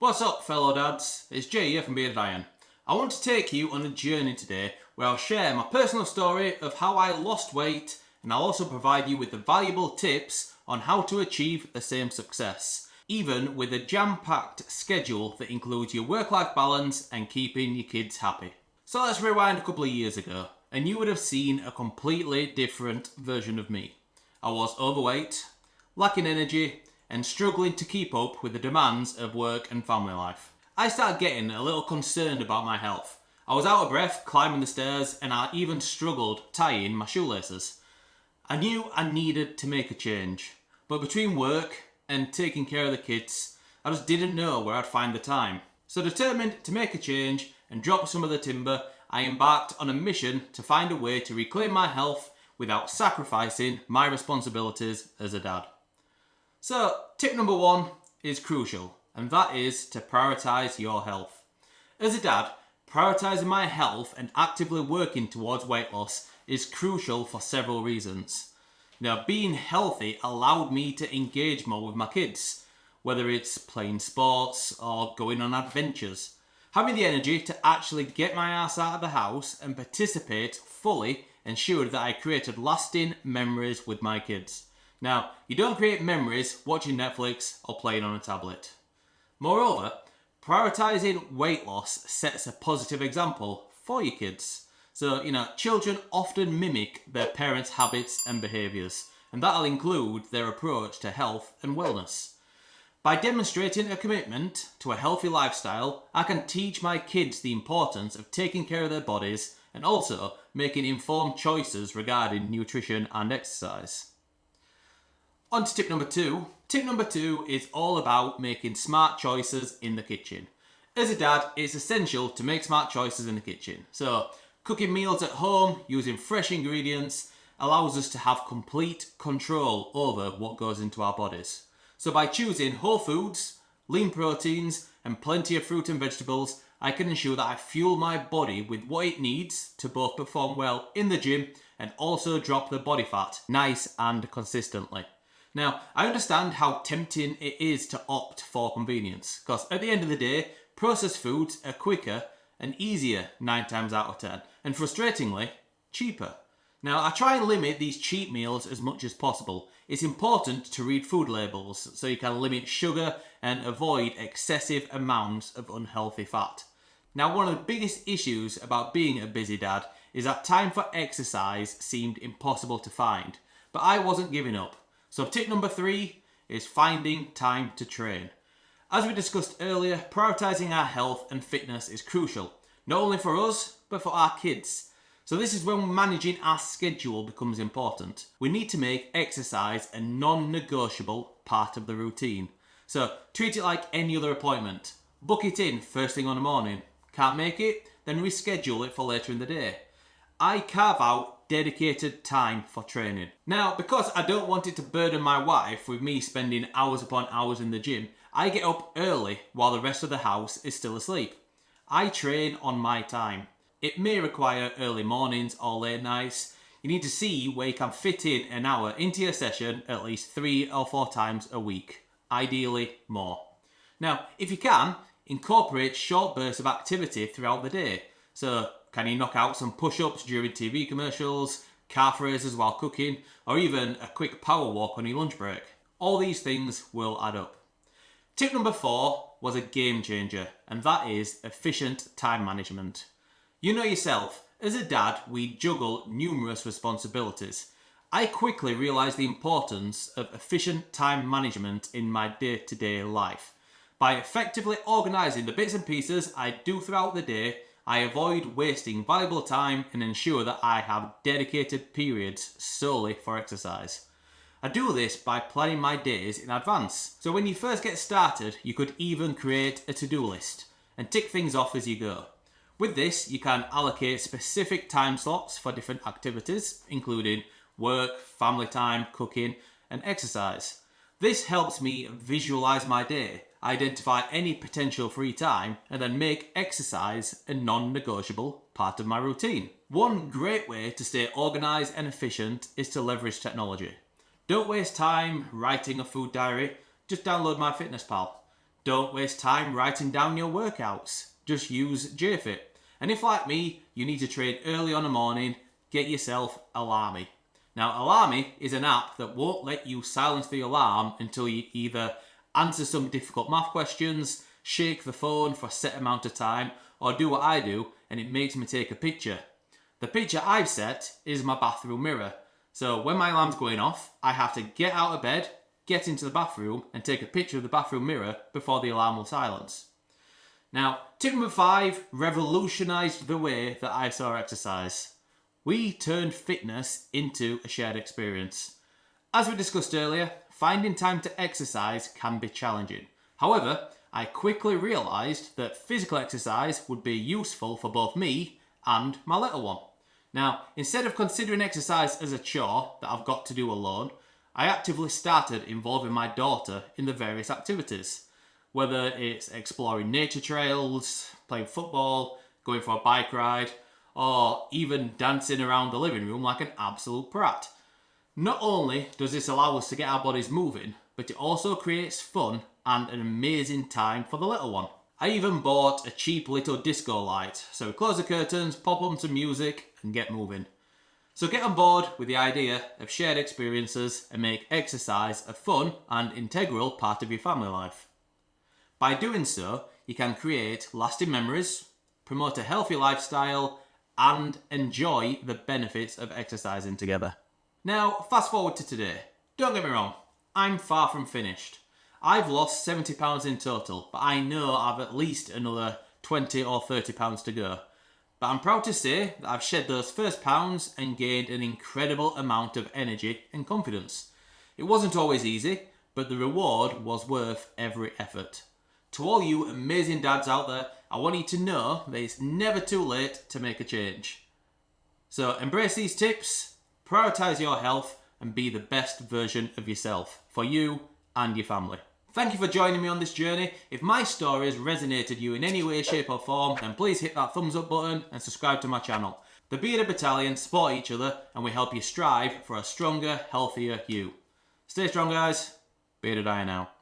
What's up, fellow dads? It's Jay here from Bearded Iron. I want to take you on a journey today where I'll share my personal story of how I lost weight, and I'll also provide you with the valuable tips on how to achieve the same success, even with a jam-packed schedule that includes your work-life balance and keeping your kids happy. So let's rewind a couple of years ago, and you would have seen a completely different version of me. I was overweight, lacking energy, and struggling to keep up with the demands of work and family life. I started getting a little concerned about my health. I was out of breath climbing the stairs, and I even struggled tying my shoelaces. I knew I needed to make a change, but between work and taking care of the kids, I just didn't know where I'd find the time. So determined to make a change and drop some of the timber, I embarked on a mission to find a way to reclaim my health without sacrificing my responsibilities as a dad. So, tip number one is crucial, and that is to prioritise your health. As a dad, prioritising my health and actively working towards weight loss is crucial for several reasons. Being healthy allowed me to engage more with my kids, whether it's playing sports or going on adventures. Having the energy to actually get my ass out of the house and participate fully ensured that I created lasting memories with my kids. Now, you don't create memories watching Netflix or playing on a tablet. Moreover, prioritising weight loss sets a positive example for your kids. So, children often mimic their parents' habits and behaviours, and that'll include their approach to health and wellness. By demonstrating a commitment to a healthy lifestyle, I can teach my kids the importance of taking care of their bodies and also making informed choices regarding nutrition and exercise. On to tip number two. Tip number two is all about making smart choices in the kitchen. As a dad, it's essential to make smart choices in the kitchen. So, cooking meals at home using fresh ingredients allows us to have complete control over what goes into our bodies. So by choosing whole foods, lean proteins, and plenty of fruit and vegetables, I can ensure that I fuel my body with what it needs to both perform well in the gym and also drop the body fat nice and consistently. Now, I understand how tempting it is to opt for convenience, because at the end of the day, processed foods are quicker and easier 9 times out of 10, and frustratingly, cheaper. Now, I try and limit these cheap meals as much as possible. It's important to read food labels so you can limit sugar and avoid excessive amounts of unhealthy fat. Now, one of the biggest issues about being a busy dad is that time for exercise seemed impossible to find, but I wasn't giving up. So tip number 3 is finding time to train. As we discussed earlier, prioritising our health and fitness is crucial, not only for us, but for our kids. So this is when managing our schedule becomes important. We need to make exercise a non-negotiable part of the routine. So treat it like any other appointment. Book it in first thing on the morning. Can't make it? Then reschedule it for later in the day. I carve out dedicated time for training. Now, because I don't want it to burden my wife with me spending hours upon hours in the gym, I get up early while the rest of the house is still asleep. I train on my time. It may require early mornings or late nights. You need to see where you can fit in an hour into your session at least 3 or 4 times a week, ideally more. Now, if you can, incorporate short bursts of activity throughout the day. So, can you knock out some push-ups during TV commercials, calf raises while cooking, or even a quick power walk on your lunch break? All these things will add up. Tip number 4 was a game changer, and that is efficient time management. You know yourself, as a dad, we juggle numerous responsibilities. I quickly realised the importance of efficient time management in my day-to-day life. By effectively organising the bits and pieces I do throughout the day, I avoid wasting valuable time and ensure that I have dedicated periods solely for exercise. I do this by planning my days in advance. So when you first get started, you could even create a to-do list and tick things off as you go. With this, you can allocate specific time slots for different activities, including work, family time, cooking, and exercise. This helps me visualise my day, identify any potential free time, and then make exercise a non-negotiable part of my routine. One great way to stay organised and efficient is to leverage technology. Don't waste time writing a food diary, just download MyFitnessPal. Don't waste time writing down your workouts. Just use JFit. And if, like me, you need to train early on the morning, get yourself Alarmy. Now, Alarmy is an app that won't let you silence the alarm until you either answer some difficult math questions, shake the phone for a set amount of time, or do what I do and it makes me take a picture. The picture I've set is my bathroom mirror. So when my alarm's going off, I have to get out of bed, get into the bathroom and take a picture of the bathroom mirror before the alarm will silence. Now, tip number 5 revolutionised the way that I saw exercise. We turned fitness into a shared experience. As we discussed earlier, finding time to exercise can be challenging. However, I quickly realised that physical exercise would be useful for both me and my little one. Now, instead of considering exercise as a chore that I've got to do alone, I actively started involving my daughter in the various activities. Whether it's exploring nature trails, playing football, going for a bike ride, or even dancing around the living room like an absolute brat. Not only does this allow us to get our bodies moving, but it also creates fun and an amazing time for the little one. I even bought a cheap little disco light, so we close the curtains, pop on some music and get moving. So get on board with the idea of shared experiences and make exercise a fun and integral part of your family life. By doing so, you can create lasting memories, promote a healthy lifestyle, and enjoy the benefits of exercising together. Now, fast forward to today. Don't get me wrong, I'm far from finished. I've lost 70 pounds in total, but I know I've at least another 20 or 30 pounds to go. But I'm proud to say that I've shed those first pounds and gained an incredible amount of energy and confidence. It wasn't always easy, but the reward was worth every effort. To all you amazing dads out there, I want you to know that it's never too late to make a change. So embrace these tips, prioritise your health, and be the best version of yourself for you and your family. Thank you for joining me on this journey. If my stories resonated you in any way, shape or form, then please hit that thumbs up button and subscribe to my channel. The Bearded Battalion support each other and we help you strive for a stronger, healthier you. Stay strong guys. Bearded Iron out.